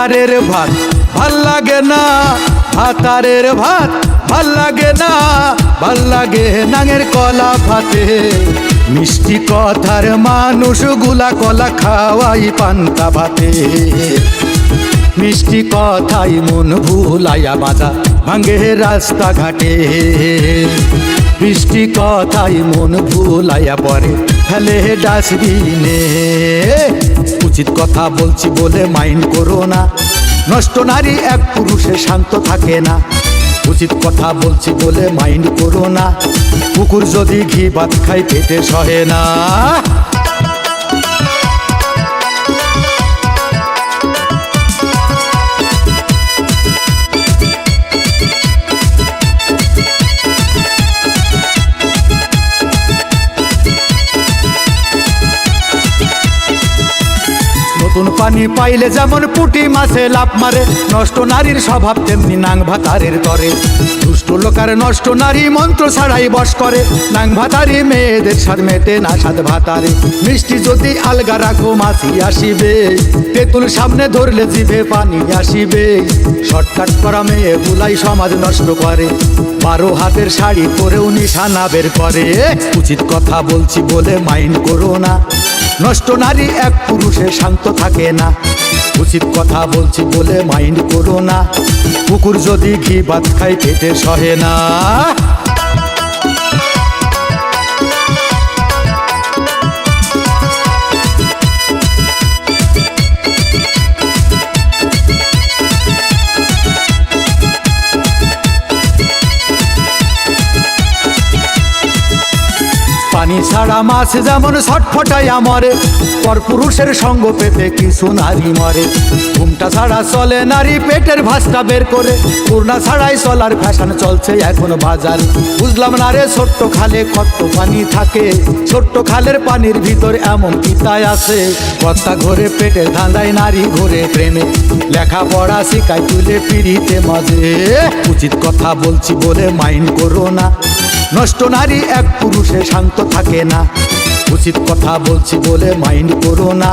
ভাতারের ভাত ভাল লাগে না, ভাতারের ভাত ভাল লাগে না, ভাল লাগে নাঙের কলা ভাতে। মিষ্টি কথার মানুষ গুলা কলা খাওয়াই পান্তা ভাতে। মিষ্টি কথাই মন ভুলাইয়া বাজা ভাঙ্গে রাস্তাঘাটে। মিষ্টি কথাই মন ভুলাইয়া পরে ফেলে ডাস্টবিনে। উচিত কথা বলছি বলে মাইন্ড করো না, নষ্ট নারী এক পুরুষে শান্ত থাকে না। উচিত কথা বলছি বলে মাইন্ড করো না, কুকুর যদি ঘি ভাত খাই পেটে সহে না। নতুন পানি পাইলে যেমন পুঁটি মাছে লাফ মারে, নষ্ট নারীর স্বভাব তেমনি নাং ভাতারের তরে। দুষ্ট লোকার নষ্ট নারী মন্ত্র ছাড়াই বশ করে, নাং ভাতারি মেয়েদের স্বাদ মেটে না স্বাদ ভাতারে। মিষ্টি যদি আলগা রাখো মাছি আসিবে, তেঁতুল সামনে ধরলে জিভে পানি আসিবে। শর্টকাট করা মেয়ে বুলাই সমাজ নষ্ট করে, 12 হাতের শাড়ি পরেও নিশানা বের করে। উচিত কথা বলছি বলে মাইন্ড করো না, নষ্ট নারী এক পুরুষে শান্ত থাকে না। উচিত কথা বলছি বলে মাইন্ড করো না, কুকুর যদি ঘি ভাত খাই পেটে সহে না। পানি ছাড়া মাছ যেমন ছটফটাইয়া মরে, পরপুরুষের সঙ্গ পেতে কিছু নারী মরে। ঘুমটা ছাড়া চলে নারী পেটের ভাঁজটা বের করে, পূর্ণা ছাড়াই চলার ফ্যাশন চলছে এখন বাজার। বুঝলাম না রে ছোট্ট খালে কত পানি থাকে, ছোট্ট খালের পানির ভিতর এমন পিতায় আছে। কর্তা ঘরে পেটের ধাঁধায় নারী ঘরে প্রেমে, লেখাপড়া শিখাই তুলে পিড়িতে মাঝে। উচিত কথা বলছি বলে মাইন্ড করো না, নষ্ট নারী এক পুরুষে শান্ত থাকে না। উচিত কথা বলছি বলে মাইন্ড করো না,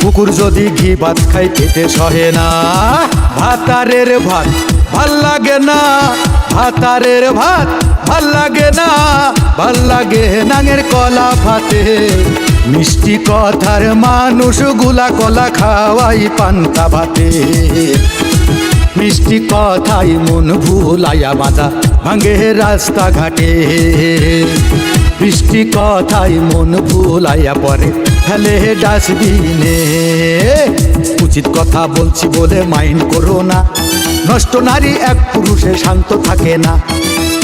কুকুর যদি ঘি ভাত খাই পেটে সহে না। ভাতারের ভাত ভাল লাগে না, ভাতারের ভাত ভাল লাগে না, ভাল লাগে নাঙের কলা ভাতে। মিষ্টি কথার মানুষ গুলা কলা খাওয়াই পান্তা ভাতে। মিষ্টি কথাই মন ভুলাইয়া বাজা ভাঙ্গে রাস্তাঘাটে। মিষ্টি কথাই মন ভুলাইয়া পরে ফেলে ডাস্টবিনে। উচিত কথা বলছি বলে মাইন্ড করো না, নষ্ট নারী এক পুরুষে শান্ত থাকে না।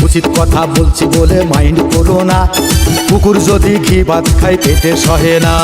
উচিত কথা বলছি বলে মাইন্ড করো না, কুকুর যদি ঘি ভাত খাই পেটে সহে না।